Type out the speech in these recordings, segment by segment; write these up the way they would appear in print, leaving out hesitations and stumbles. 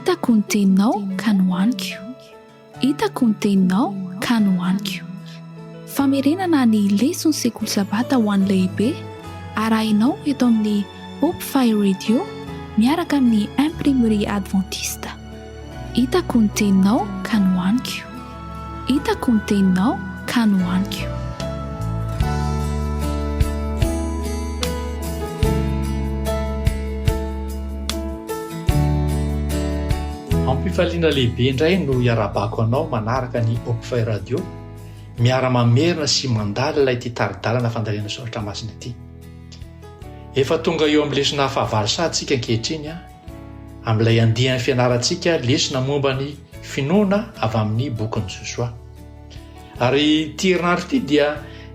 hitako ny teninao ka nohaniko, hitako ny teninao ka nohaniko. Famerenana ny lesona sekoly sabata ho an'ny lehibe arahinao eto amin'ny Hope Fire Radio miaraka amin'ny imprimerie adventiste. Hitako ny teninao ka nohaniko, hitako ny teninao ka nohaniko. Ampifaliana lehibe indray no iarabako anao manaraka ny Hope Fire Radio miara-mamerina sy mandala ilay ity taridalana fandalena soratra masina ity. Efa tonga eo amin'ny lesona fahavarotrantsika ankehitriny amin'ilay andihan'ny fianarantsika lesona momba ny finoana avy amin'ny bokin'i Josoa. Ary ity herinandro ity dia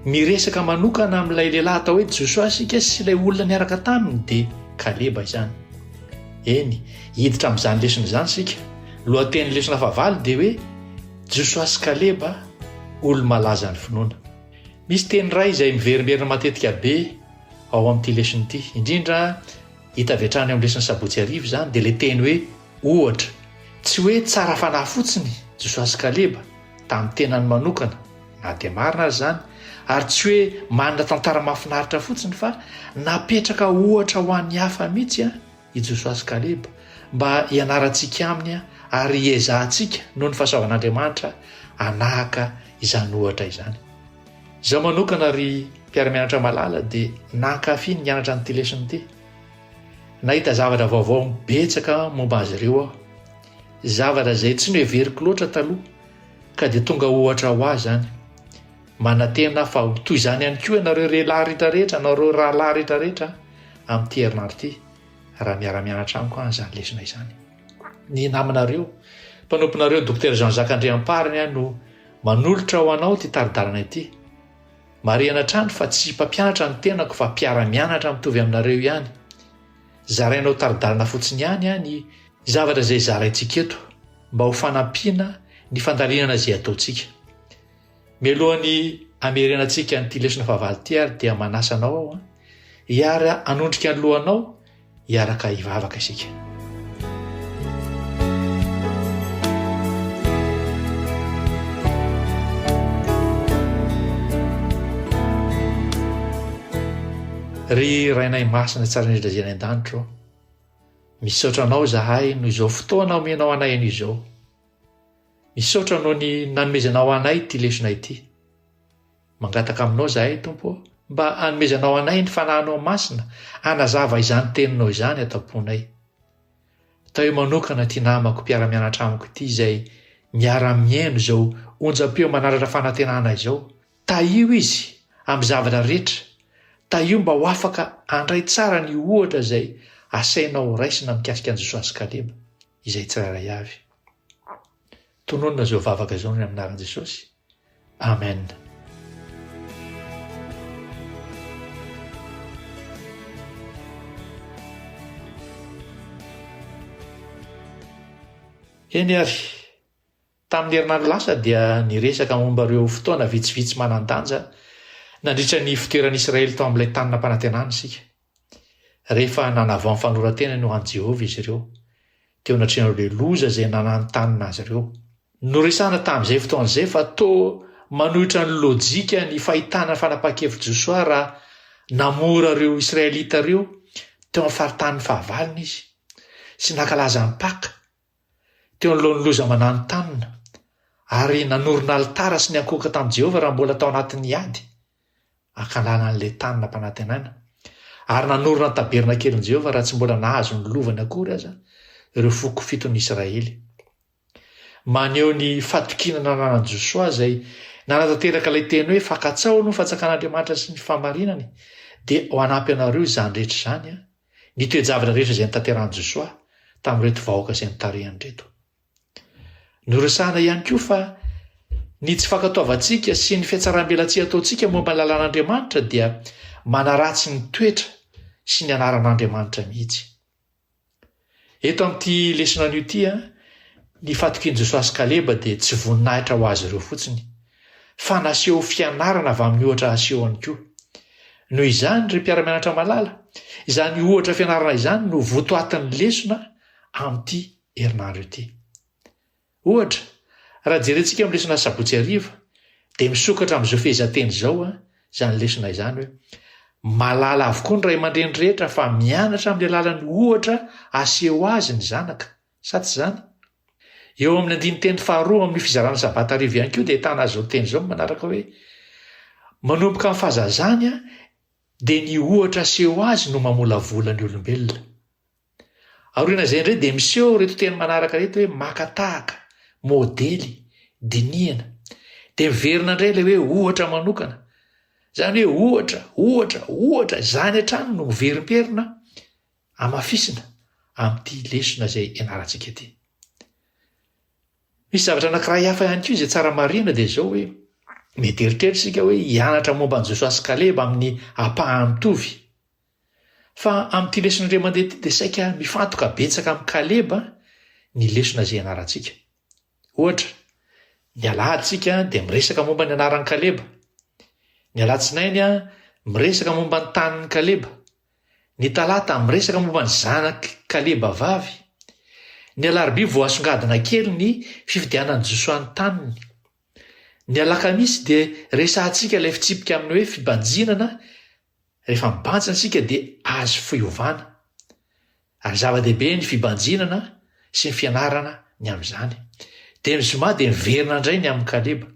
miresaka manokana amin'ilay lehilahy atao hoe Josoa sika sy ilay olona niaraka taminy dia Kaleba izany. Eny, hiditra amin'izany lesona izany sika. Lohateny lesona fahavalo dia hoe Josoa sy Kaleba olo-malaza ny finoana. Misy teny iray izay miverimerina matetika be ao amin'ity lesona ity. Indrindra hita avy hatrany amin'ny lesona sabotsy arivo izany dia ilay teny hoe ohatra. Tsy hoe tsara fanahy fotsiny Josoa sy Kaleba tamin'ny tenany manokana, na dia marina ary izany, ary tsy hoe manana tantara mahafinaritra fotsiny fa napetraka ohatra ho an'ny hafa mihitsy i Josoa sy Kaleba mba hianarantsika aminy ary hiezahantsika noho ny fahasoavan'Andriamanitra hanahaka izany ohatra izany. Izaho manokana ry mpiara-mianatra malala dia nankafy ny mianatra n'ity lesona ity. Nahita zavatra vaovao betsaka momba azy ireo aho. Zavatra izay tsy hoe veriko loatra taloha ka dia tonga ohatra ho azy izany. Manantena fa toy izany ihany koa ianareo lehilahy rehetrarehetra, ianareo rahalahy rehetrarehetra amin'ity herinandro ity raha miara-mianatra amiko izany lesona izany. Ny namanareo, mpanomponareo Dr Jean-Jacques Andriampariny no manolotra ho anao ity taridalana ity. Marihana trano fa tsy mpampianatra ny tenako fa mpiara-mianatra mitovy aminareo ihany. Zarainao taridalana fotsiny ihany ny zavatra izay zaraintsika eto mba ho fanampiana ny fandalinana izay ataontsika. Mialohan'ny hamerenantsika n'ity lesona fahavalo ity ary dia manasa anao aho hiara hanondrika ny lohanao hiaraka hivavaka isika. Ry rainay masina tsara indrindra izay any an-danitro, misaotra anao zahay noho izao fotoana omenao anay an'izao. Misaotra noho ny nanomezanao anay ity lesona ity. Mangataka aminao zahay Tompo mba hanomezanao anay ny fanahinao masina hanazava izany teninao izany ataponay. Tao manokana ty namako mpiara-mianatra amiko ity izay miara-miaino izao onjam-peo manaratra fanantenana izao. Taio izy amin'ny zavatra rehetra. Taio mba ho afaka handray tsara ny ohatra izay asainao raisina mikasika an'i Josoa sy Kaleba izay tsirairay avy. Tononona izao vavaka izao ny aminaran'i Jesosy. Amen. Eny ary, tamin'ny herinandro lasa dia niresaka momba ireo fotoana vitsivitsy manan-danja nandritra ny fitoeran'i Israely tao amin'ilay tanina mpanantenana isika. Rehefa nanavao amin'ny fanoratena no an'i Jehovah izy ireo, teo anatrehana ilay loza izay nanany tanina azy ireo. Noresana tamin'izay fotoan'izay fa toa manohitra ny lojika ny fahitana fanapahan-kevitry Josoa raha namora ireo Israelita ireo teo amin'ny faritany fahavalony izy sy nankalaza ny Paka teo anoloan'ny loza manany tanina ary nanorona alitara sy ny ankoka tamin'i Jehovah raha mbola tao anatin'ny ady akalana an'ilay tanina mpanantenana ary nanorona ny taberna kelin'i Jehovah raha tsy mbola nahazo ny lovany akory aza ireo foko fiton'ny Israely. Maneho ny fatokinana nanan'i Josoa izay nanatanteraka ilay teny hoe fankatsao no fatsakan'Andriamanitra sy ny famarinany dia ho anampy anareo izany rehetra izany ny toe-javatra rehetra izay nitanteran'i Josoa tamin'ireto vahoaka izay nitarehany reto. Noresahana ihany koa fa ny tsy fankatoavantsika sy ny fiatsaram-belatsia ataontsika momba ny lalàn'Andriamanitra dia manaratsy ny toetra sy ny anaran'Andriamanitra mihitsy. Eto amin'ity lesona an'io ity ny fatokian'i Josoa sy Kaleba dia tsy voninahitra ho azy ireo fotsiny fa naseho fianarana avy amin'ny ohatra aseho any koa. Noho izany ry mpiara-mianatra malala, izany ohatra fianarana izany no votoatin'ny lesona amin'ity herinandro ity. Ohatra, raha jerentsika amin'ny lesona sabotsy ariva dia misokatra amin'izao fehezanteny izao izany lesona izany hoe malala avokoa ny ray aman-dreny rehetra fa mianatra amin'ny alalany ohatra aseho azy ny zanaka, sa tsy izany? Eo amin'ny andiny teny faharoa amin'ny fizarana sabata ariva ihany koa dia ahitana azy izao teny izao manaraka hoe manomboka amin'ny fahazazany dia ny ohatra aseho azy no mamolavola ny olombelona. Aoriana izay indray dia miseho reto teny manaraka reto hoe makatahaka, modely, dinihana. Dia miverina indray ilay hoe ohatra manokana. Izany hoe ohatra, izany hatrany no miverimperina amafisina amin'ity lesona izay ianarantsika ity. Misy zavatra anankiray hafa ihany koa izay tsara marina dia izao hoe mety eritreritra isika hoe hianatra momba an'i Josoa sy Kaleba amin'ny ampahany mitovy. Fa amin'ity lesona indray mandeha ity dia saika mifantoka betsaka amin'ny Kaleba ny lesona izay ianarantsika. Ohatra, ny alatsika dia miresaka momba ny anaran'ny Kaleba. Ny alatsinainy miresaka momba ny tanin'ny Kaleba. Ny talata miresaka momba ny zanaky Kaleba vavy. Ny alarobia voasongadina kely ny fifidianan'ny Josoa ny taniny. Ny alakamisy dia resahantsika ilay fitsipika amin'ny hoe fibanjinana. Rehefa mibanjina isika dia azo fiovana. Ary zava-dehibe ny fibanjinana sy ny fianarana ny amin'izany. Dia ny zoma dia miverina indray ny amin'ny Kaleba.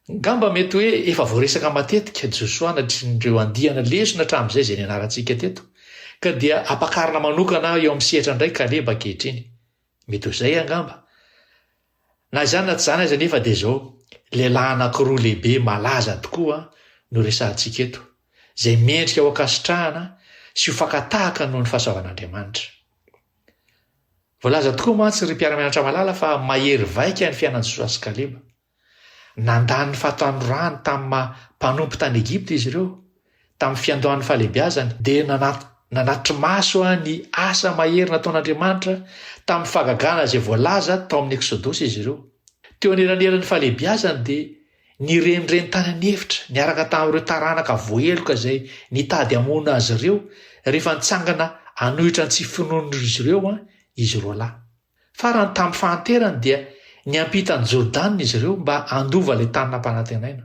Ngamba mety hoe efa voaresaka matetika Josoa natrin'ireo andihana lesona hatramin'izay izay nianarantsika teto, ka dia ampakarina manokana eo amin'ny sehatra indray Kaleba ankehitriny. Mety ho izay angamba. Na izany na tsy izany aza nefa dia izao lehilahy anankiroa lehibe malaza tokoa no resahantsika eto, izay mendrika ho ankasitrahana sy ho fakatahaka noho ny fahasoavan'Andriamanitra. Voalaza tokoa mantsy ry mpiara-mianatra malala fa mahery vaika ny fiainan'i Josoa sy Kaleba. Nandany ny fahatanorany tamin'ny mpanompo tany Egipta izy ireo, tamin'ny fiandohan'ny fahalehibiazany, dia nanatitra maso ny asa mahery nataon'Andriamanitra tamin'ny fahagagana izay voalaza tao amin'ny Eksodosy izy ireo. Teo anelanelany fahalehibiazany dia nirenireny tany anefitra niaraka tamin'ireo taranaka voaheloka izay nitady hamono azy ireo rehefa nitsangana hanohitra ny tsy finoan'izy ireo izy roa lahy. Farany tamin'ny fahanterany dia niampita ny Jordana izy ireo mba handova ilay tany nampanantenaina.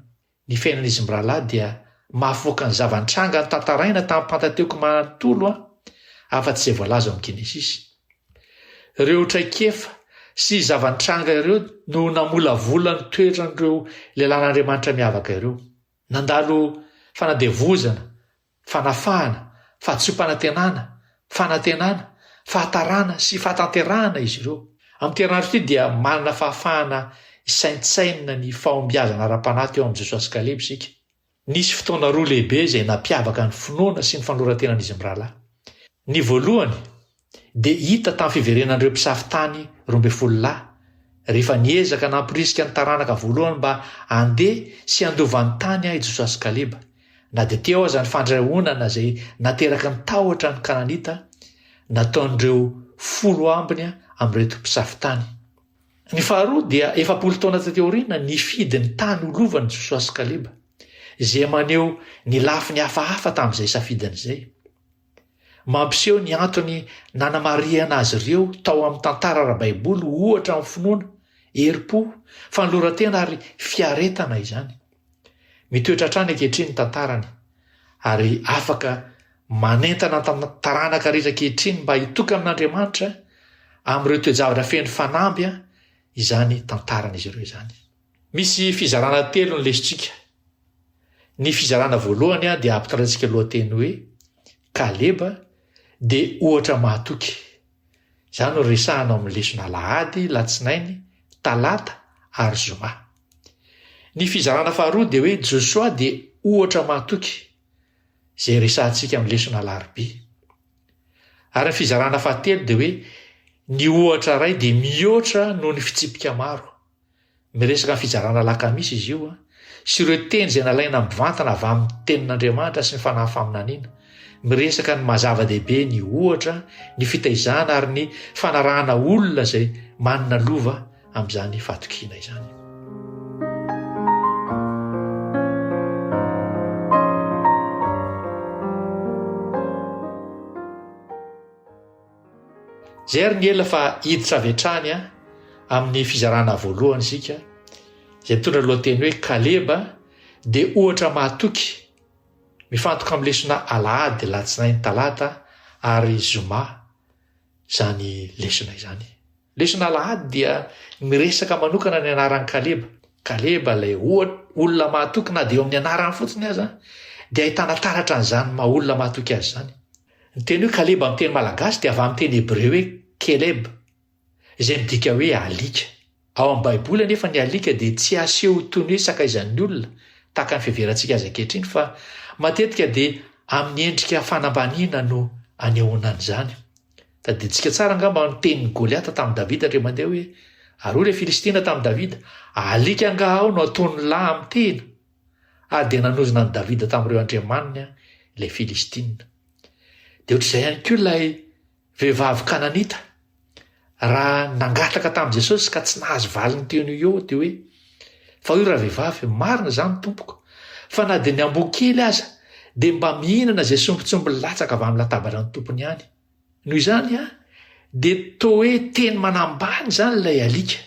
Ny fiainan'izy mirahalahy dia mahavoaka ny zavantranga ny tantaraina tamin'ny Pantateuka manontolo afa-tsy izay voalaza ao amin'ny Genesisy. Ireo traikefa sy zavantranga ireo no namolavola ny toetran'ireo lehilahin'Andriamanitra miavaka ireo. Nandalo fanadevozana, fanafahana, fahatso-panantenana, fanantenana, fahatarana sy fahatanterahana izy ireo. Amin'ny herinandro ity dia manana fahafahana isaintsaina ny fahombiazana ara-panahy eo amin'ny Josoa sy Kaleba isika. Nisy fotoana roa lehibe izay nampiavaka ny finoana sy ny fanorantenan'izy mirahalahy. Ny voalohany dia hita tamin'ny fiverenan'ireo mpisafitany 12 lahy rehefa niezaka namporisika ny taranaka voalohany mba handeha sy handova ny tany i Josoa sy Kaleba. Na dia teo aza ny fandrahonana izay nateraka ny tahotra ny Kananita nataon'ireo 10 ambiny amin'ireto mpisafitany. Ny faharoa dia 7 taona tateoriana nifidy ny tany olovan'i Josoa sy Kaleba, izay maneho ny lafiny hafahafa tamin'izay safidiny izay. Mampiseho ny antony nanamariana azy ireo tao amin'ny tantara ara-baiboly ohatra amin'ny finoana, herim-po, fanoloran-tena ary fiaretana izany. Mitoetra hatrany ankehitriny ny tantarany ary afaka manentana taranaka rehetra ankehitriny mba hitoka amin'Andriamanitra amin'ireo toe-javatra feno fanamby izany tantarana izy ireo izany. Misy fizarana telo ny lesitsika. Ny fizarana voalohany dia ampitondraitsika lohateny hoe Kaleba dia ohatra mahatoky. Izany no resahana amin'ny lesona Lahady, Latsinainy, Talata ary Zoma. Ny fizarana faharoa dia hoe Josoa dia ohatra mahatoky, izay resahantsika amin'ny lesona Alarobia. Ary ny fizarana fahatelo dia hoe ny ohatra iray dia mihoatra noho ny fitsipika maro. Miresaka ny fizarana Alakamisy izy io sy ireo teny izay nalaina mivantana avy amin'ny tenin'Andriamanitra sy ny fanahy faminaniana. Miresaka ny mazava-dehibe ny ohatra, ny fitaizana ary ny fanarahana olona izay manana lova amin'izany fahatokiana izany. zay ary ny ela fa hiditra avy hatrany amin'ny fizarana voalohany isika izay mitondra lohateny hoe Kaleba dia ohatra mahatoky mifantoka amin'ny lesona Alahady Latsinainy Talata ary Zoma izany lesona izany. Lesona Alahady dia miresaka manokana ny anaran'ny Kaleba. Kaleba ilay olona mahatoky na dia eo amin'ny anarany fotsiny aza dia ahitana taratra an'izany maha olona mahatoky azy zany. Ny teny hoe Kaleba amin'ny teny malagasy dia avy amin'ny teny hebreo hoe Keleb izay midika hoe alika. Ao amin'ny baiboly anefa ny alika dia tsy aseho toy ny hoe sakaizan'ny olona tahaka ny fiheverantsika azy ankehitriny fa matetika dia amin'ny endrika fanambaniana no anehoana an'izany. Tadidintsika tsara angamba ny tenin'ny Goliata tamin'ny Davida indray mandeha hoe ary ilay Filistina tamin'ny Davida alika angaha ao no ataony lahy amin'ny tena ary dia nanozona ny Davida tamin'ireo andriamanina ilay Filistina. Dia ohatr'izay ihany koa ilay vehivavy Kananita raha nangataka tamin'i Jesosy ka tsy nahazo valiny teo io dia hoe fa io raha vehivavy marina izany tompoko fa na dia ny amboa-kely aza dia mba mihinana izay sombitsomby latsaka avy amin'ny latabatra ny tompony ihany. Noho izany dia toa hoe teny manambany izany ilay alika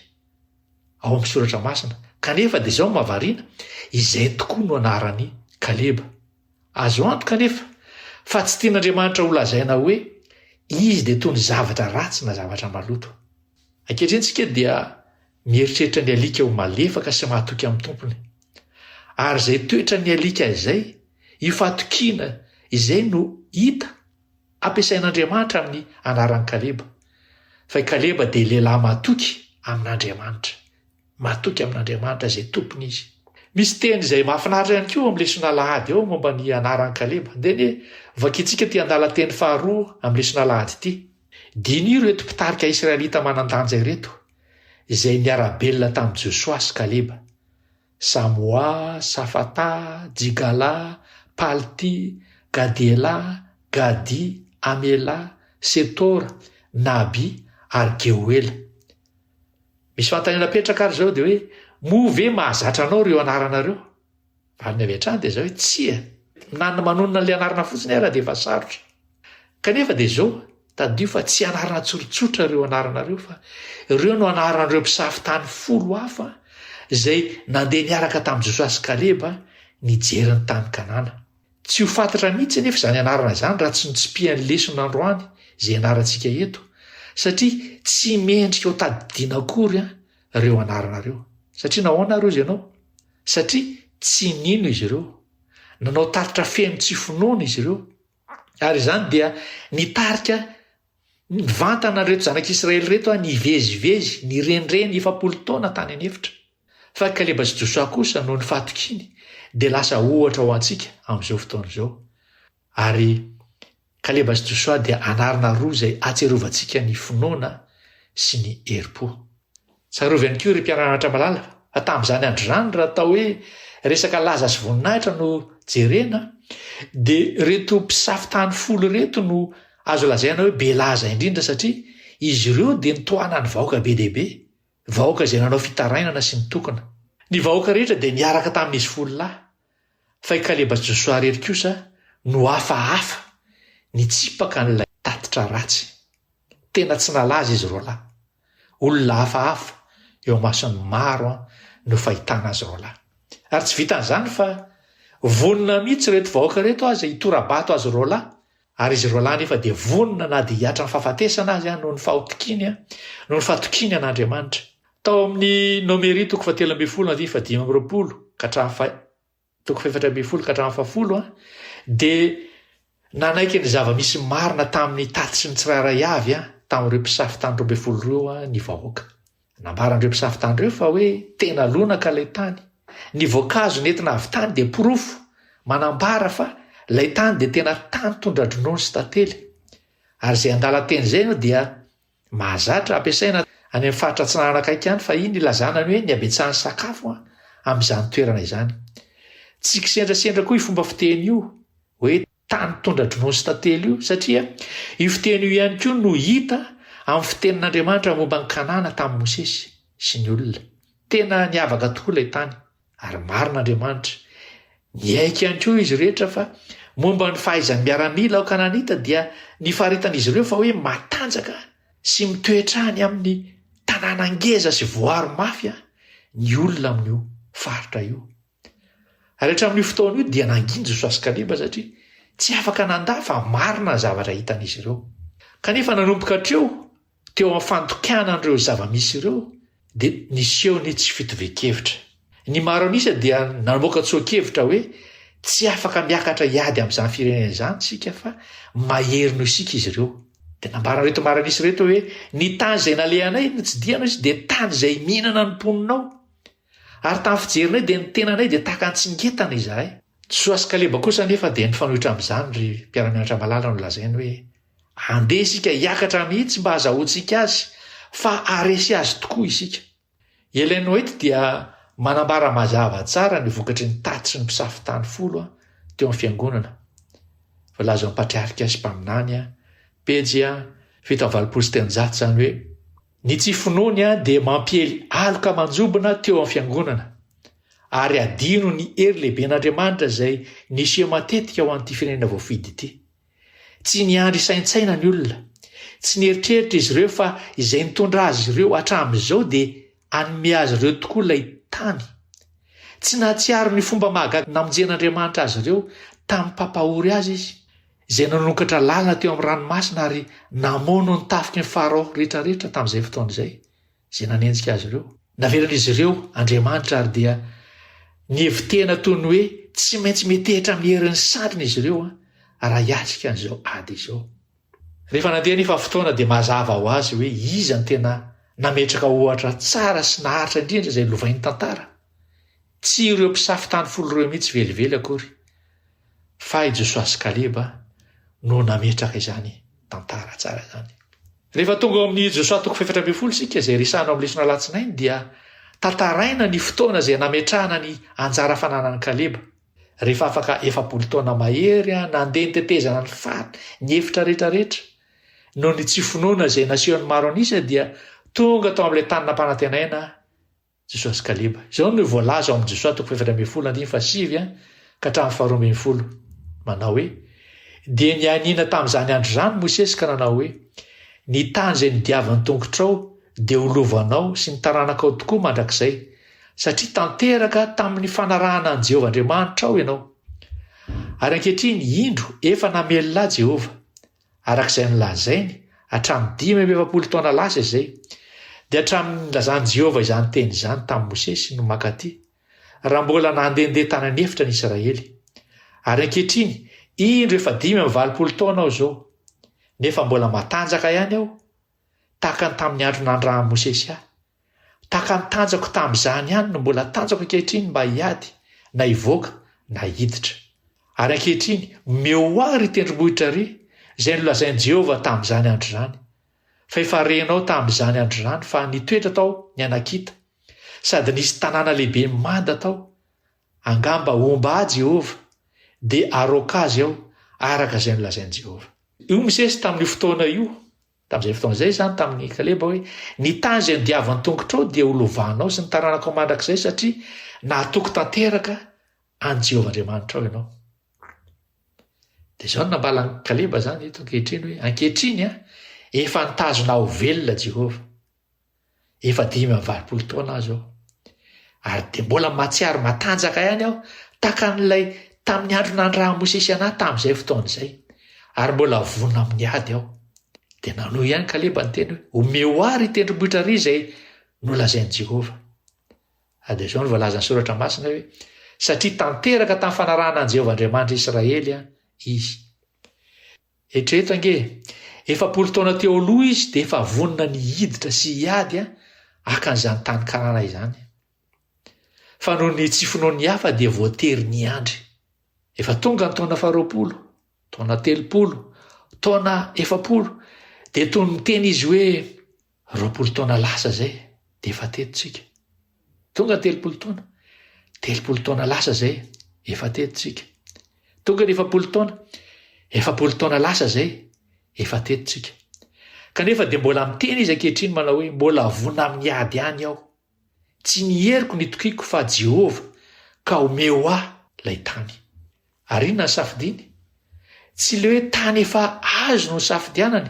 ao amin'ny soratra masina kanefa dia izao mahavariana izay tokoa no anarany Kaleba. Azo antoka kanefa fa tsy tian'Andriamanitra ho lazaina hoe izy dia toy ny zavatra ratsy na zavatra maloto. Ankehitriny isika dia mieritreritra ny alika ho malefaka sy mahatoky amin'ny tompony. Ary izay toetra ny alika izay io fahatokiana izay no hita ampiasain'Andriamanitra amin'ny anaran'ny Kaleba. Fa i Kaleba dia lehilahy mahatoky amin'Andriamanitra. Mahatoky amin'Andriamanitra izay tompony izy. Misy teny izay mahafinaritra ihany koa amin'ny lesona Alahady ao momba ny anaran'ny Kaleba. Dia vakiantsika ity andala teny faharoa amin'ny lesona Alahady ity. Diny ireto mpitarika Israelita manan-danja ireto izay niara-belona tamin'i Josoa sy Kaleba. Samoa, Safata, Jigala, Palti, Gadela, Gadi, Amela, Setora, Nabi ary Geoela. Misy fanontaniana petraka ary zao dia hoe moa ve mahazatra anao ireo anaranareo? Valiny avy hatrany dia zao hoe tsia. Manonona ilay anarana fotsiny ara dia efa sarotra. Kanefa dia zao tadio fa tsy anarana tsotsotra ireo anaranareo fa ireo no anaran'ireo mpisafitany 10 hafa izay nandeha niaraka tamin'i Josoa sy Kaleba nijery ny tany Kanana. Tsy ho fantatra mihitsy anefa izany anarana izany raha tsy notsimpihan'ny lesona androany izay anarantsika eto satria tsy mendrika ho tadidiana akory ireo anaranareo. Satria nahoana ry izy ianao? Satria tsy nino izy ireo. Nanao taritra feno tsy finoana izy ireo. Ary izany dia nitarika nivantana reto zanak'Israely reto nivezivezy, nirenireny 10 taona tany anefitra. Fa Kaleba sy Josoa kosa noho ny fahatokiny dia lasa ohatra ho antsika amin'izao fotoana izao. Ary Kaleba sy Josoa dia anarana roa izay atserovantsika ny finoana sy ny herim-po. Tsarovy ihany koa ireo mpianatra malala fa tamin'izany andro izany raha atao hoe resaka laza sy voninahitra no jerena dia reto mpisafitany 10 reto no azo lazaina hoe be laza indrindra satria izy ireo dia nitohana ny vahoaka be dehibe, vahoaka izay nanao fitarainana sy nitokana. Ny vahoaka rehetra dia niaraka tamin'izy 10 lahy. Fa i Kaleba sy Josoa rery kosa no hafahafa nitsipaka n'ilay tatitra ratsy. Tena tsy nalaza izy roalahy. Olona hafahafa eo masony maro no fahitana azy roalahy. Ary tsy vitan'izany fa vonina mihitsy reto vahoaka reto azy hitorabato azy roalahy. Ary izy roalahy nefa dia vonina na dia hiatra ny fahafatesana azy noho ny fahatokiny an'Andriamanitra. Tao amin'ny Nomeri 7:7-5 ka hatramin'ny 4:10 dia nanaiky ny zava-misy marina tamin'ny taty sy ny tsirairay avy tamin'ireo mpisafitany 12 ny vahoaka. Nambaran'ireo mpisafitany ireo fa hoe tena lonaka ilay tany. Ny voankazo nentina avy tany dia porofo manambara fa ilay tany dia tena tany tondra-dronono sy tantely. Ary izay andala teny izay no dia mahazatra ampiasaina any amin'ny faritra atsinarana akaiky ihany fa iny ilazana ny hoe ny abetsahan'ny sakafo amin'izany toerana izany. Tsy kisendrasendra koa io fomba fiteny io hoe tany tondra-dronono sy tantely io satria io fiteny io ihany koa no hita amin'ny fitenin'Andriamanitra momba ny Kanana tamin'ny Mosesy sy ny olona. Tena niavaka tokoa ilay tany ary marin'Andriamanitra. Niaiky ihany koa izy rehetra fa momba ny fahaizany miaramila ao Kananita dia ny faharitan'izy ireo fa hoe matanjaka sy mitoetrany amin'ny tanàna ngeza sy voary mafy ny olona amin'io faritra io. Ary hatramin'io fotoana io dia nanginjo Jesosy sy Kaleba satria tsy afaka nandà fa marina ny zavatra hitan'izy ireo. Kanefa nanomboka teo amin'ny fantokianan'ireo zava-misy ireo dia niseho ny tsy fitovekevitra. Ny maro anisa dia namoaka tsoakevitra hoe tsy afaka miakatra hiady amin'izany firenena izany sika fa mahery no isika izy ireo. Dia nambarana reto maranisy reto hoe ny tany izay nalehanay no tsy dianao izy dia tany izay mihinana ny mponinao. Ary tamin'ny fijerinay dia ny tenanay dia tahaka ny tsingetana izahay. Jesosy sy Kaleba kosa nefa dia nifanohitra amin'izany ry mpiara-mianatra malala no lazainy hoe andeha isika hiakatra mihitsy mba hahazahoantsika azy fa haresy azy tokoa isika. Ilainy eto dia manambara mazava tsara ny vokatry ny taty sy ny mpisafitany folo teo amin'ny fiangonana. Voalaza amin'ny patriarika sy mpaminany pejy 7:26 zany hoe ny tsy finoany dia mampiely aloka manjobona teo amin'ny fiangonana ary adino ny hery lehiben'Andriamanitra izay niseho matetika ho an'ity firenena voafidy ity. Tsy niandry saintsaina ny olona, tsy nieritreritra izy ireo fa izay nitondra azy ireo hatramin'izao dia hanome azy ireo tokoa ilay tany. Tsy nahatsiaro ny fomba mahagaga namonjen'Andriamanitra azy ireo tamin'ny mpampahory azy izy, izay nanokatra lalina teo amin'ny ranomasina ary namono ny tafiky ny Farao rehetrarehetra tamin'izay fotoana izay, izay nanenjika azy ireo. Navelan'izy ireo Andriamanitra ary dia nievitena toy ny hoe tsy maintsy metehitra amin'ny herin'ny sandrina izy ireo raha hiatrika an'izao ady izao. Rehefa nandeha nefa fotoana dia mazava ho azy hoe iza ny tena nametraka ohatra tsara sy naharitra indrindra izay lovain'ny tantara. Tsy ireo mpisafitany folo ireo mihitsy velively akory, fa i Jesosy sy Kaleba no nametraka izany tantara tsara izany. Rehefa tonga amin'ny Jesosy 4:12 sika izay resahana amin'ny lesona latsinainy dia tantaraina ny fotoana izay nametrahana ny anjara fananan'i Kaleba. Rehefa afaka 40 taona mahery nandeha nitetezana ny faty ny efitra rehetrarehetra noho ny tsy finoana izay nasehon'ny maro anisa dia tonga tao amin'ilay tany nampanantenaina Jesosy sy Kaleba. Izao no voalaza ao amin'ny Jesosy 4:17 ka hatramin'ny 12 manao hoe dia nianina tamin'izany andro izany Mosesy ka nanao hoe ny tany izay nidiavan'ny tongotrao dia olovanao sy ny taranakao tokoa mandrakizay satria tanteraka tamin'ny fanarahana an'i Jehovah Andriamanitra ao ianao. Ary ankehitriny indro efa namelona Jehovah arak'izay nilazainy hatramin'ny 570 taona lasa izay dia hatramin'ny nilazany Jehovah izany teny izany tamin'ny Mosesy no makaty raha mbola nandehandeha tany anefitra ny Israely. Ary ankehitriny indro efa 570 taona ao izao nefa mbola matanjaka ihany aho tahaka ny tamin'ny andro nandrahan'i Mosesy tahaka ny tanjako tamin'izany ihany no mbola tanjako ankehitriny mba hiady na hivoaka na hiditra. Ary ankehitriny mioary tendrombohitra ry izay nolazain'i Jehovah tamin'izany andro izany, fa efa renao tamin'izany andro izany fa nitoetra tao ny anakita sady nisy tanàna lehibe manda tao. Angamba omba Jehovah dia aroka azy aho araka izay nolazain'i Jehovah. Io Mosesy tamin'io fotoana io, tamin'izay fotoana izay izany tamin'ny Kaleba hoe ny tany izay nidiavan'ny tongotrao dia olovanao sy ny taranakao mandrakizay satria nahatoko tanteraka an'i Jehovah Andriamanitra ao ianao. Dia izao no nambalan'i Kaleba izany eto ankehitriny hoe ankehitriny efa nitazona ho velona Jehovah. Efa 570 taona azy aho. Ary dia mbola mahatsiaro matanjaka ihany aho tahaka n'ilay tamin'ny andro nandrahan'i Mosesy anahy tamin'izay fotoana izay. Ary mbola vonona amin'ny ady aho. Dia nanohy ihany Kaleba ny teny hoe omehoary tendrombohitra ry izay nolazain'i Jehovah. Dia izao no voalaza ny soratra masina hoe satria tanteraka tamin'ny fanarahana an'i Jehovah Andriamanitra Israely izy. Eritrereto ange 40 taona teo aloha izy dia efa vonona ny hiditra sy hiady akan'izany tany Kanana izany. Fa noho ny tsy finoany hafa dia voatery niandry. Efa tonga ny taona 20, taona 30, taona 40 dia toy ny teny izy hoe 20 taona lasa zay dia efa tetitsika. Tonga 30 taona, 30 taona lasa zay efa tetitsika. Tonga ny 40 taona, 40 taona lasa zay efa tetitsika. Kanefa dia mbola miteny izy ankehitriny manao hoe mbola vonona amin'ny ady ihany aho. Tsy niheriko ny tokiako fa Jehovah ka omeo ilay tany. Ary inona ny safidiny? Tsy le hoe tany efa azo no safidianany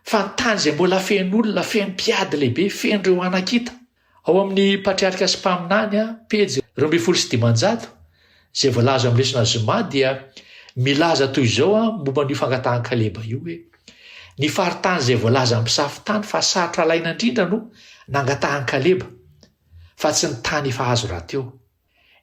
fa ny tany izay mbola fen'olona feno mpiady lehibe fen'ireo anan-kita. Ao amin'ny patriarika sy mpaminany pejy 216 izay voalaza amin'ny lesona Zoma dia milaza toy izao momba ny fangatahany Kaleba io hoe ny faritany izay voalaza amin'ny mpisafitany fa sarotra alaina indrindra no nangatahany Kaleba fa tsy ny tany efa azo raha teo.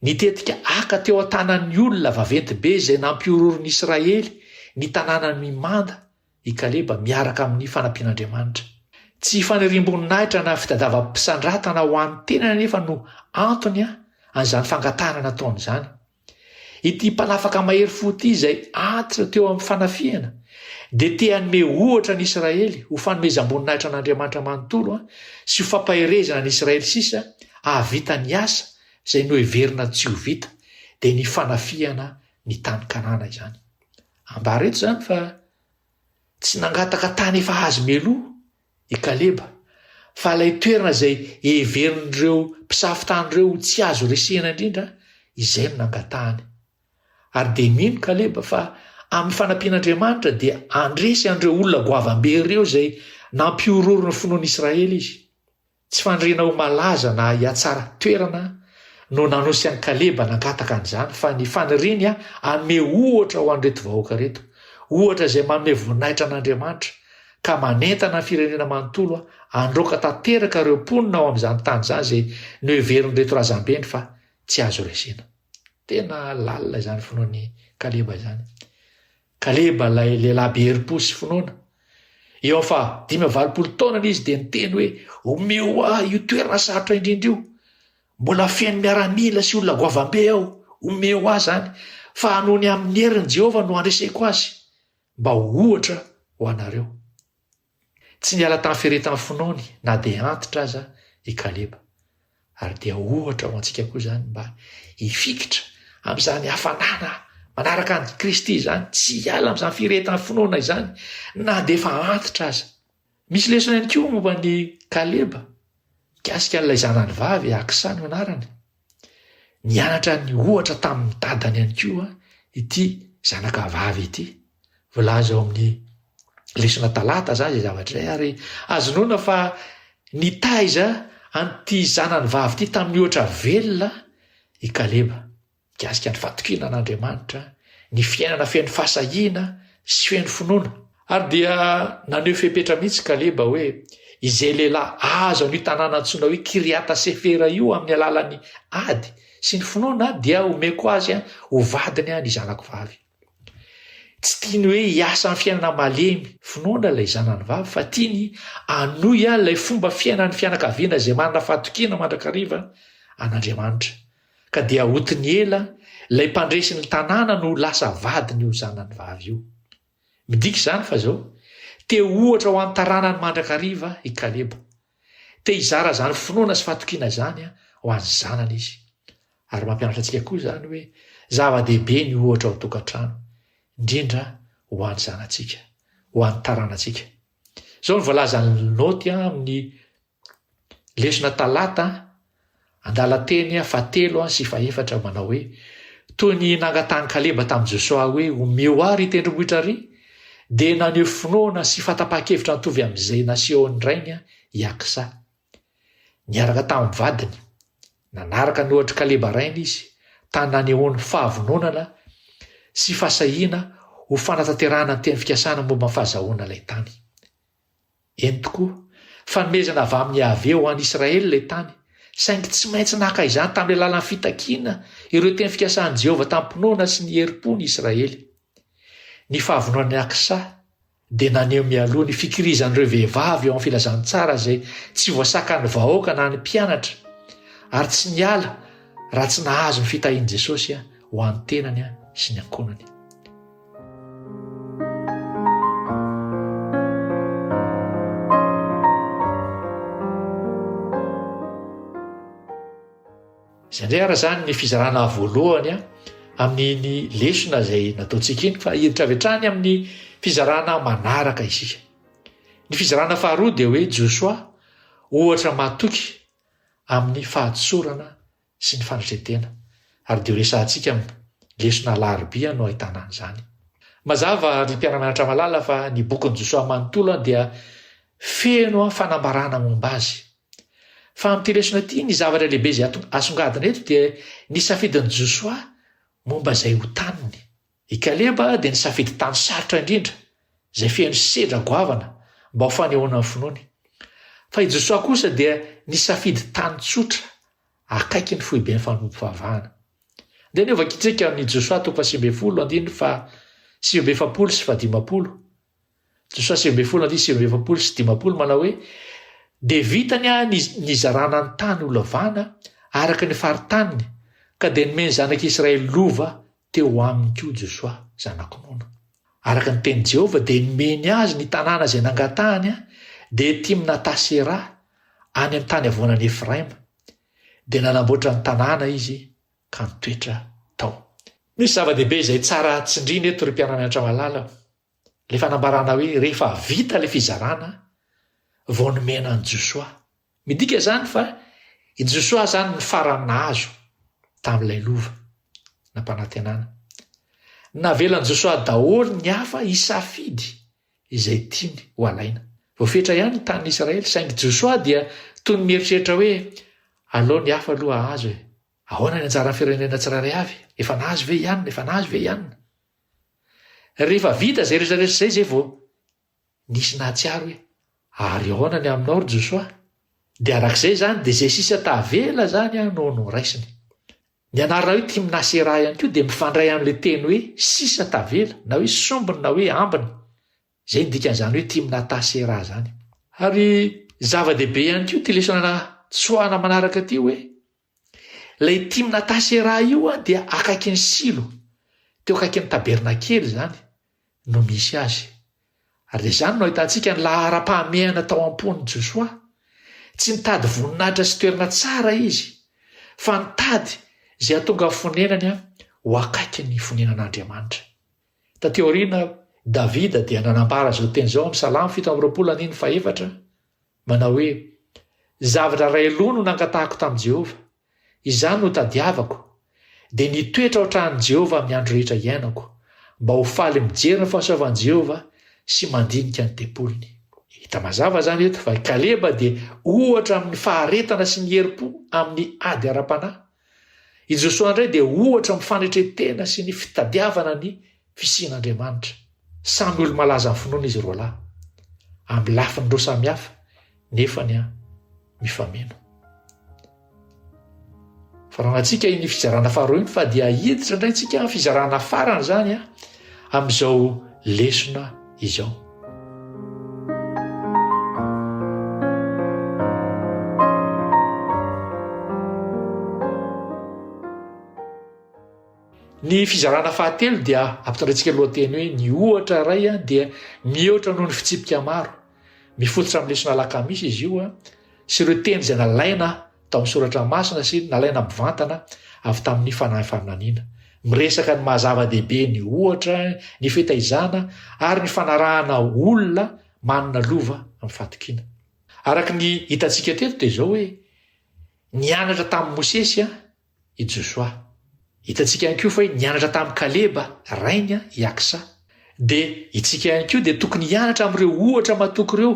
Nitetika aka teo an-tanan'ny olona vaventy be izay nampiororon'ny Israely ny tanànany manda i Kaleba miaraka amin'ny fanampian'Andriamanitra. Tsy faniriam-boninahitra na fitadavam-pisandratana ho an'ny tena nefa no antony an'izany fangatahana nataony izany. Ity mpanafaka mahery fo ity izay antitra teo amin'ny fanafiana dia te hanome ohatra ny Israely ho fanomezam-boninahitra an'Andriamanitra manontolo sy ho fampaherezana ny Israely sisa ahavita ny asa izay noheverina tsy ho vita dia ny fanafiana ny tany Kanana izany. Ambara eto izany fa tsy nangataka tany efa azo meloa i Kaleba fa ilay toerana izay heverin'ireo mpisafitanyireo tsy azo resena indrindra izay no nangatahany. Ary dia mino Kaleba fa amin'ny fanampian'Andriamanitra dia andresy an'ireo olona goavambe ireo izay nampiororo ny finoan'ny Israely izy. Tsy fandrena ho malaza na hiatsara toerana no nanosy an'i Kaleba nangataka an'izany fa ny faniriany hanome ohatra ho an'ireto vahoaka reto, ohatra izay manome voninahitra an'Andriamanitra ka manentana ny firenena manontolo androaka tanteraka ireo mponina ao amin'izany tany izany izay noheverin'ireto razambeny fa tsy azo resena. Tena lalina izany finoan'ny Kaleba izany. Kaleba ilay lehilahy be herim-po sy finoana. Eo fa 5-20 taona izy dia niteny hoe omeo io toerana sarotra indrindra io. Mbola feno miaramila sy olona goavambe aho, omeo zany fa hanony amin'ny herin'i Jehovah no andreseko azy mba ohatra ho anareo. Tsy niala tamin'ny firetan'ny finoany na dia antitra aza i Kaleba. Ary dia ohatra ho antsika koa izany mba hifikitra amin'izany hafanana manaraka ny Kristy izany, tsy hiala amin'izany firetan'ny finoana izany na dia efa antitra aza. Misy lesona ihany koa momba ny Kaleba mikasika an'ilay zanany vavy Aksa no anarany. Nianatra ny ohatra tamin'ny dadany ihany koa ity zanaka vavy ity. Voalaza ao amin'ny lesona talata izany izay zavatra izay ary azonoana fa nitaiza an'ity zanany vavy ity tamin'ny ohatra velona i Kaleba. Mikasika ny fatokiana an'Andriamanitra, ny fiainana feno fahasahiana sy feno finoana. Ary dia naneho fepetra mihitsy Kaleba hoe izay lehilahy azo ny tanàna antsoina hoe Kiriata Sefera io amin'ny alalan'ny ady sy ny finoana dia omeko azy ho vadiny ny zanako vavy. Tsy tiany hoe hiasa amin'ny fiainana malemy finoana ilay zanany vavy fa tiany hanohy ilay fomba fiainan'ny fianakaviana izay manana fatokiana mandrakariva an'Andriamanitra. Ka dia otiny ela ilay mpandresy ny tanàna no lasa vadiny io zanany vavy io. Midika izany fa zao te ohatra ho antaranany mandrakariva i Kaleba. Te hizara zany finoana sy fatokiana zany ho an'ny zanany izy. Ary mampianatra antsika koa izany hoe zava-dehibe ny ohatra ao tokantrano, indrindra ho an'ny zanantsika, ho an'ny taranantsika. Izao ny voalaza ny noty amin'ny lesona talata andalateny 7 sy 4 manao hoe toy ny nangatahany Kaleba tamin'i Josoa hoe omeo ary tendrombohitra ary dia naneho finoana sy fatapa-kevitra nitovy amin'izay naseho ny rainy i Aksa. Niaraka tamin'ny vadiny, nanaraka ny ohatra Kaleba rainy izy, tany nanehoany fahavononana sy fahasahiana ho fanatanterahana ny teny fikasana momba ny fahazahoana ilay tany. Eny tokoa, fanomezana avy amin'ny aveo ho an'i Israely ilay tany, saingy tsy maintsy naka izany tamin'ilay lalan'ny fitakiana ireo teny fikasan'i Jehovah tampinoana sy ny herim-po ny Israely. Ny fahavononan'ny Aksa dia naneho mialoha ny fikirizan'ireo vehivavy ao amin'ny filazantsara izay tsy voasakany vahoaka na ny mpianatra, ary tsy niala raha tsy nahazo ny fitahian'i Jesosy ho an'ny tenany sy ny ankonany. Izay indray ara zany ny fizarana voalohany amin'ny lesona izay nataontsika iny, fa hiditra avy hatrany amin'ny fizarana manaraka isika. Ny fizarana faharoa dia hoe Josoa ohatra matoky amin'ny fahatsorana sy ny fanatretena, ary dia resantsika lesona alarobia no ahitana an'izany. Mazava ny mpiara-mianatra malala fa ny bokin'ny Josoa manontolo dia feno fanambarana momba azy. Fa amin'ity lesona ity ny zavatra lehibe izay asongadina eto dia ny safidin'ny Josoa momba izay ho taniny. I Kaleba dia ny safidy tany sarotra indrindra izay feno sedra goavana mba ho fanehoana ny finoany. Fa i Josoa kosa dia ny safidy tany tsotra akaiky ny foibe ny fanompovavahana. Dia niova kitrika ny Josoa 7:20 fa 7:7 sy 50. Josoa 7:7 sy 50 manao hoe dia vitany ny zarana ny tany olavana araka ny faritaniny ka dia nomeny zanak'Israely lova teo aminy koa Josoa zanakonono. Araka ny teny Jehova dia nomeny azy ny tanàna izay nangatahany dia Timna Tasera any amin'ny tany avoanan'ny Efraima. Dia nanamboatra ny tanàna izy ka nitoetra tao. Misy zava-dehibe izay tsara tsindrina eto ry mpiara-mianatra malala. Le fanambarana hoe rehefa vita le fizarana vao nomena any Josoa. Midika zany fa i Josoa zany ny farany nahazo tamin'ilay lova nampanantenana. Navelan'i Josoa daholo ny hafa isafidy izay tiany ho alaina. Voafetra ihany ny tanin'i Israely saingy Josoa dia toy ny mieritreritra hoe aleo ny hafa aloha ahazo e. Ahoana ny anjaran'ny firenena tsirairay avy? Efa nahazo ve ihany? Efa nahazo ve ihany? Rehefa vita izay rehetrarehetra izay vao nisy nahatsiaro hoe ary ahoana ny aminao ry Josoa? Dia arak'izay zany dia izay sisa tavela zany no noraisiny. Ny anarana hoe Timna Tasera ihany koa dia mifandray amin'ilay teny hoe sisa tavela na hoe sombiny na hoe ambiny. Izay dikan'izany hoe Timna Tasera zany. Ary zava-dehibe ihany koa ty lesona tsoahana manaraka ty hoe ilay Timna Tasera io dia akaiky ny Silo, teo akaiky ny tabernakely zany no misy azy. Ary izany no ahitantsika ny lahara-pahamehana tao am-pon'ny Josoa. Tsy nitady voninahitra sy toerana tsara izy, fa nitady izay atonga fonenany ho akaiky ny fonenan'Andriamanitra. Tateo aoriana Davida dia nanambara zao teny izao amin'ny Salamo 7:4 manao hoe zavatra ray loha no nangatahako tamin'i Jehova, izany no tadiavako, dia nitoetra ohatran'i Jehova amin'ny andro rehetra iainako, mba ho faly mijery ny fahasoavan'i Jehova sy mandinika ny tempolony. Hita mazava zany eto fa Kaleba dia ohatra amin'ny faharetana sy ny herim-po amin'ny ady ara-panahy. I Josoa indray dia ohatra amin'ny fanetretena sy ny fitadiavana ny fisian'Andriamanitra. Samy olo malaza amin'ny finoana izy roa lahy. Amin'ny lafiny roa samihafa nefa ny mifameno. Faranantsika iny fizarana faharoa iny fa dia hiditra indray tsika amin'ny fizarana farany zany amin'izao lesona izao. Ny fizarana fahatelo dia ampitondraitsika lohateny hoe ny ohatra ray dia mihoatra noho ny fitsipika maro. Mifototra amin'ny lesona alakamisy izy io sy ireo teny izay nalaina tao amin'ny soratra masina sy nalaina mivantana avy tamin'ny fanahy farinaniana. Miresaka ny mahazava-dehibe ny ohatra, ny fitaizana ary ny fanarahana olona manana lova amin'ny fatokiana. Araka ny hitantsika teto dia izao hoe nianatra tamin'ny Mosesy i Josoa. Hitantsika ihany koa fa nianatra tamin'ny Kaleba rainy i Aksa. Dia itsika ihany koa dia tokony hianatra amin'ireo ohatra matoky ireo.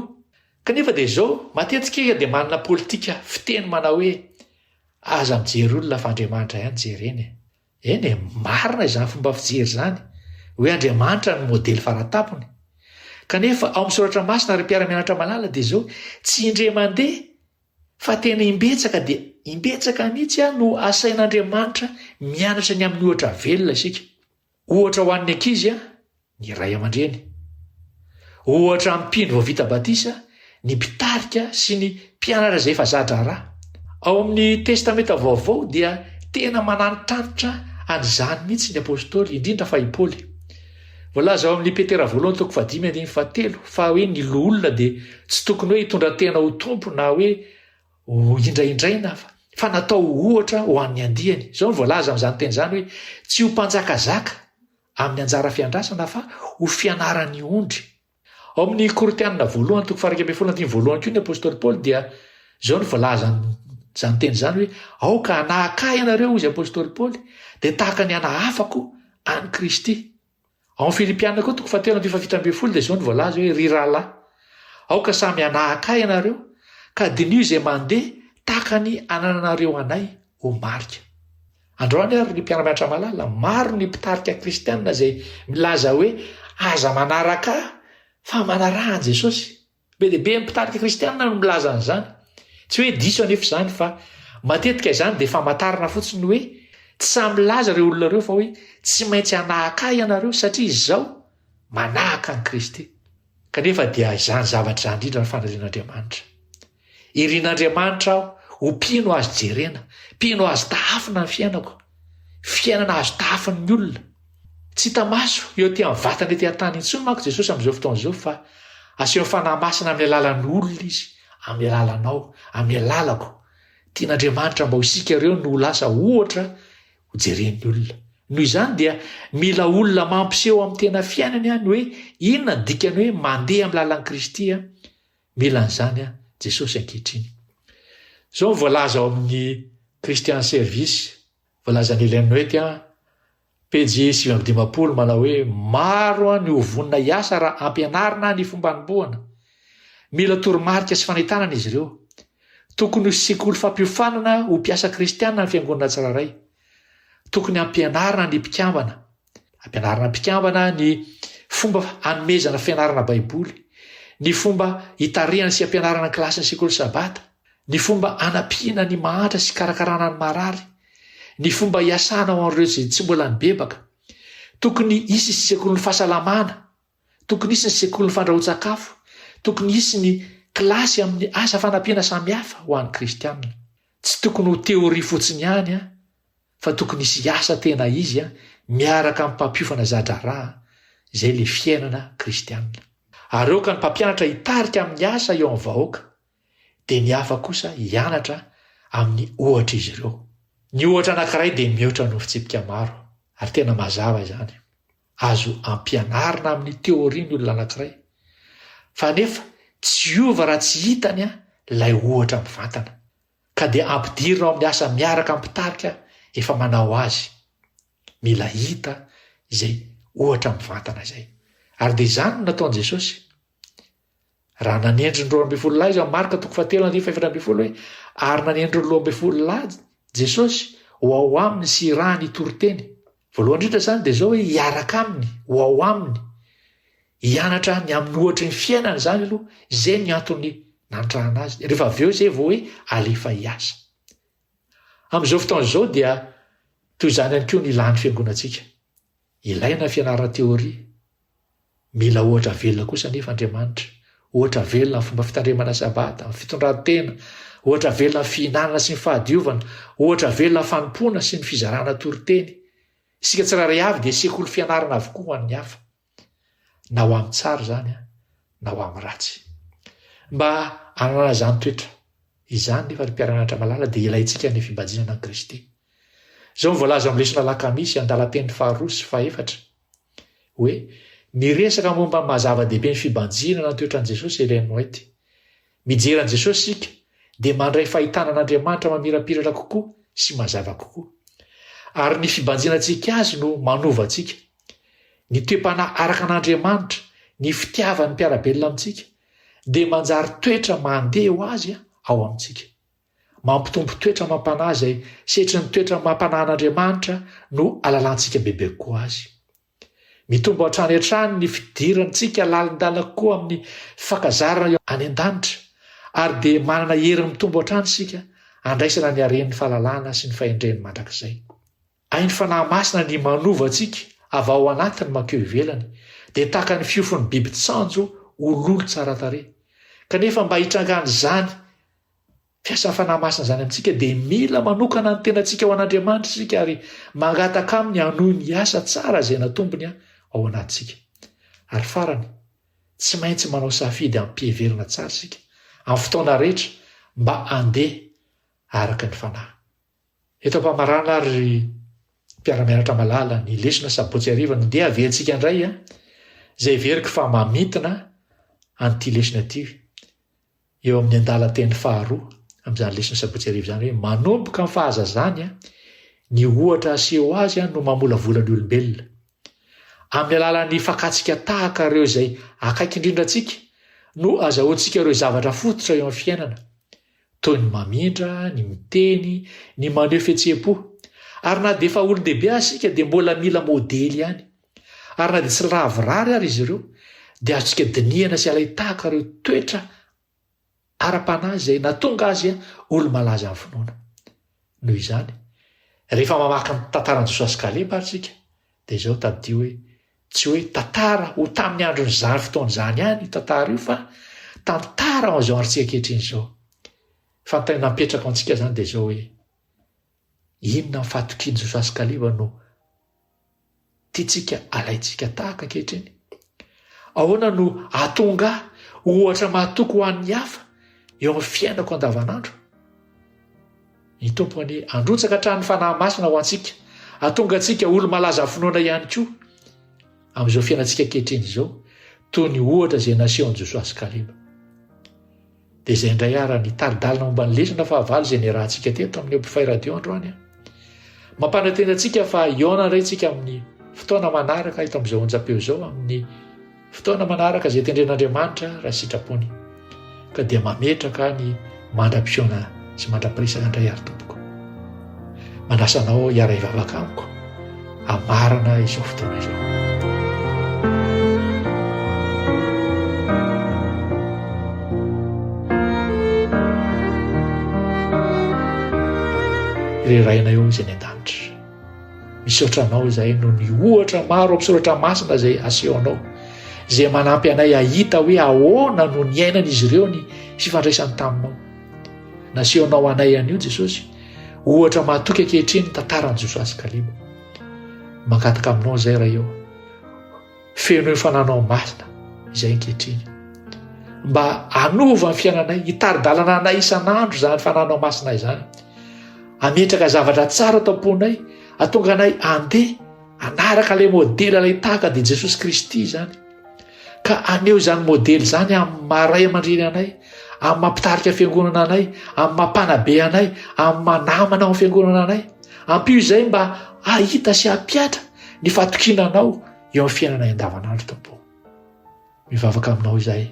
Kanefa dia izao matetika dia manana politika fiteny manao hoe aza mijery olona fa Andriamanitra ihany jereny. Eny marina izany fomba fijery zany hoe Andriamanitra ny modely faratapony. Kanefa ao amin'ny soratra masina ary mpiara-mianatra malala dia izao tsy indre mandeha fa tena imbetsaka dia imbetsaka mihitsy no asain'Andriamanitra mianatra ny amin'ny ohatra velona isika. Ohatra ho an'ny ankizy ny ray aman-dreny. Ohatra amin'ny mpino vao vita batisa ny mpitarika sy ny mpianatra izay efa zadra rà. Ao amin'ny testamenta vaovao dia tena mananotranitra an'izany mihitsy ny apôstôly indrindra fa i Paoly. Voalaza ao amin'ny Petera 1:5-7 fa hoe ny loholona dia tsy tokony hoe hitondra tena ho tompo na hoe ho indraindraina fa natao ohatra ho an'ny andihany. Izao ny voalaza amin'izany teny izany hoe tsy ho mpanjakazaka amin'ny anjara fiandrasana fa ho fianarany ondry. Ao amin'ny Korintianina 1:2 koa ny apôstôly Paoly dia izao ny voalaza izany teny izany hoe aoka anahaka ianareo izy apôstôly Paoly dia tahaka ny anahafako any Kristy. ao Filipianina koa 7:7 dia zao ny voalaza hoe ry rahalahy, aoka samy anahaka ianareo ka dinio izay mandeha tahaka ny anananareo anay ho marika. Androany ary ny mpiara-mianatra malala, maro ny mpitarika kristianina izay milaza hoe aza manaraka fa manarahan Jesosy. Be dia be mpitarika kristianina no milaza an'izany. Tsy hoe diso anefa izany fa matetika izany dia famantarana fotsiny hoe tsy samy laza ireo olona ireo fa hoe tsy maintsy anahaka ianareo satria izao manahaka ny Kristy. Kanefa dia izany zavatra izany indrindra ny fanadin'Andriamanitra. Irian'Andriamanitra aho ho mpino azo jerena, mpino azo tahafina ny fiainako, fiainana azo tahafiny ny olona. Tsy hita maso eo ty amin'ny vatany ety an-tany intsony manko Jesosy amin'izao fotoan'izao fa aseho fanahy-masina amin'ny alalan'ny olona izy, amin'ny alalanao, amin'ny alalako. Tian'Andriamanitra mba ho isika ireo no lasa ohatra ho jeren'ny olona. Noho izany dia mila olona mampiseho amin'ny tena fiainany ny hoe inona ny dikany hoe mandeha amin'ny lalan'i Kristy. Mila an'izany Jesosy ankehitriny. Zao voalaza ao amin'ny Christian Service, voalaza ny Ellen White pejy 7:50 manao hoe maro ny ovonina hiasa raha ampianarina ny fombanomboana. Mila toromarika sy fanentanana izy ireo. Tokony ho sekoly fampiofanana ho mpiasa kristianina ny fiangonana tsiraray. Tokony ampianarina ny mpikambana. Ampianarina mpikambana ny fomba hanomezana fianarana baiboly, ny fomba hitarihana sy ampianarana kilasy ny sekoly sabata, ny fomba anampiana ny mahantra sy karakarana ny marary, ny fomba hiasana ao an'ireo izay tsy mbola nibebaka. Tokony hisy ny sekoly ny fahasalamana, tokony hisy ny sekoly ny fandrahoan-tsakafo, tokony hisy ny kilasy amin'ny asa fanampiana samihafa ho an'ny kristianina. Tsy tokony ho teoria fotsiny ihany fa tokony hisy asa tena izy miaraka amin'ny mpampiofana zadraraha izay le fiainana kristianina. Ary eo ka ny mpampianatra hitarika amin'ny asa eo amin'ny vahoaka dia ny hafa kosa hianatra amin'ny ohatra izy ireo. Ny ohatra anankiray dia mihoatra ny fitsipika maro ary tena mazava izany. Azo ampianarina amin'ny teoria ny olona anankiray fa nefa tsy ova raha tsy hitany ilay ohatra mivantana ka dia ampidirina ao amin'ny asa miaraka ampitarika efa manao azy. Mila hita izay ohatra mivantana izay. Ary dia izany no nataon'i Jesosy. Raha nanendry ny 12 lahy izy Marka 7:7 hoe ary nanendry ny 12 lahy Jesosy ho ao aminy sy raha ny toriteny. Voalohany indrindra izany dia izao hoe hiaraka aminy, ho ao aminy. Hianatra ny amin'ny ohatra ny fiainana izany aloha izay ny antony nantrahana azy. Rehefa avy eo izay vao hoe alefa hiasa. Amin'izao fotoan'izao dia toy izany ihany koa ny ilàn'ny fiangonantsika. Ilaina fianarana teoria. Mila ohatra velona kosa nefa Andriamanitra. Ohatra velona fomba fitandremana sabata, amin'ny fitondran-tena, ohatra velona fihinanana sy ny fahadiovana, ohatra velona fanompoana sy ny fizarana toriteny. Isika tsiraray avy dia sekoly fianarana avokoa ho an'ny hafa. Na ho amin'ny tsara izany na ho amin'ny ratsy. Mba hanana izany toetra. Izany nefa ny mpiara-mianatra malala dia ilaintsika ny fimbajinana an'i Kristy. Izao voalaza amin'ny lesona Alakamisy andalam-teny 2 sy 4 hoe miresaka momba mahazava-dehibe ny fibanjinana ny toetran'i Jesosy Ellen White. Mijery an'i Jesosy sika dia mandray fahitana an'Andriamanitra mamirapiratra kokoa sy mazava kokoa. Ary ny fibanjinantsika azy no manova antsika. Ny toe-panahy araka an'Andriamanitra, ny fitiavan'ny mpiarabelona amintsika dia manjary toetra mandeha ho azy ao amintsika. Mampitombo toetra mampanahy izay setry ny toetra mampanahy an'Andriamanitra no alalantsika bebe koa azy. Mitombo hatrany hatrany ny fidirantsika lalindala koa amin'ny fakazarana any an-danitra ary dia manana hery mitombo hatrany sika andraisana ny haren'ny fahalalana sy ny fahendren'ny mandrakizay. Hainy fanahy masina ny manova antsika avy ao anatiny mankeo ivelany dia tahaka ny fiofon'ny biby tsanjo ho lolo tsara tarehy. Kanefa mba hitrangan'izany fiasan'ny fanahy masina izany amintsika dia mila manokana ny tenantsika ho an'Andriamanitra sika ary mangataka aminy hanohy ny asa tsara izay natombony ao anatsika. Ary farany tsy maintsy manao safidy amin'ny mpiheverina tsara sika amin'ny fotoana rehetra mba andeha araka ny fanahy. Eto ampamarana ary mpiara-mianatra malala ny lesona sabotsy hariva no dia aveantsika indray izay veriko fa mamintina an'ity lesona ity eo amin'ny andalan-teny 2 amin'izany lesona sabotsy hariva izany hoe manomboka amin'ny fahazazany ny ohatra aseho azy no mamolavola ny olombelona. amin'ny alalan'ny fakatsika tahaka ireo izay akaiky indrindra antsika no azahoantsika ireo zavatra fototra eo amin'ny fiainana, toy ny mamindra, ny miteny, ny maneho fihetseham-po. Ary na dia efa olon-dehibe asika dia mbola mila modely ihany. Ary na dia tsy ravorary ary izy ireo, dia azontsika dinihana sy alay tahaka ireo toetra ara-panahy izay natonga azy olo-malaza amin'ny finoana. Noho izany, rehefa mamaky ny tantaran'i Jesosy sy Kaleba ary tsika, dia izao taddio hoe tsy hoe tantara ho tamin'ny andron'izany fotoan'izany ihany io tantara io, fa tantara ho azao antsika ankehitriny izao. Fa ny tena napetraka ao antsika izany dia izao hoe inona ny fahatokian'i Jesosy sy Kaleba no tiantsika alaitsika tahaka ankehitriny? Ahoana no atonga ohatra mahatoky ho an'ny hafa eo amin'ny fiainako andavanandro? Ny tompony androtsaka hatrany fanahy masina ho antsika, atonga antsika olo malaza finoana ihany koa amin'izao fiainantsika ankehitriny izao, toy ny ohatra izay nasehon'i Jesosy sy Kaleba. Dia izay indray ara ny taridalina momba ny lesona fahavalo izay niarahantsika teto amin'ny Open Fire Radio androany. Mampanantena antsika fa iona indray tsika amin'ny fotoana manaraka ito amin'izao onjam-peo izao, amin'ny fotoana manaraka izay tendren'Andriamanitra raha sitrapony, ka dia mametraka ny mandram-piona sy mandram-piresaka indray ary tompoko. Manasanao hiara hivavaka amiko amarana izao fotoana izao. Ireraina eo izay ny an-danitra, misaotranao izay no ny ohatra maro ampisoratra masina izay asehonao, izay manampy anay ahita hoe ahoana no ny ainan'izy ireo ny fifandraisany taminao. Nasehonao anay an'io Jesosy, ohatra mahatoky ankehitriny ny tantaran'i Jesosy sy Kaleba. Mankataka aminao izay raha eo, feno fananao masina izay ankehitriny, mba anova ny fiainanay, hitaridalana anay isan'andro izany fananao masina izany, ametraka zavatra tsara tamponay, atonga anay andeha anaraka ilay modely ilay tahaka dia Jesosy Kristy izany, ka aneo izany modely izany amin'ny maray aman-dreny anay, amin'ny mampitarika fiangonana anay, amin'ny mampanabe anay, amin'ny manamana ao amin'ny fiangonana anay, ampio izay mba ahita sy hampiatra ny fahatokinanao eo amin'ny fiainanay andavanandro tampo. Mivavaka aminao izay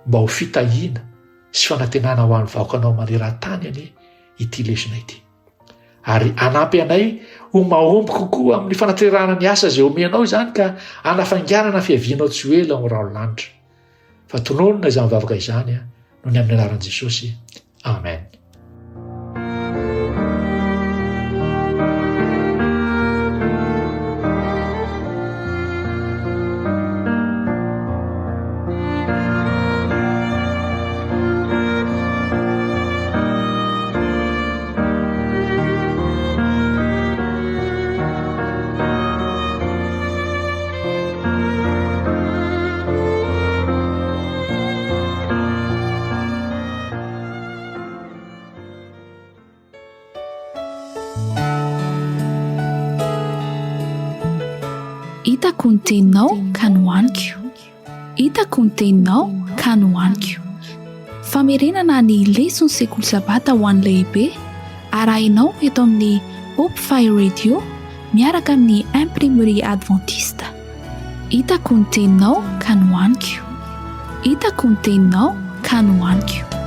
mba ho fitahiana sy fanantenana ho an'ny vahoakanao maneran-tany anie ity lesona ity, ary anampy anay ho mahomby kokoa amin'ny fanatreranana ny asa izay omenao izany, ka anafanganana fiavianao tsy ho ela amin'ny raolanitra. Fa tononona izany mivavaka izany noho ny amin'ny anaran'i Jesosy. Amen. Hitako ny teninao ka nohaniko, hitako ny teninao ka nohaniko. Famerenana ny lesona sekoly sabata ho an'ny lehibe arahinao eto amin'ny Hope Fire Radio miaraka amin'ny Imprimerie Adventiste. Hitako ny teninao ka nohaniko, hitako ny teninao ka nohaniko.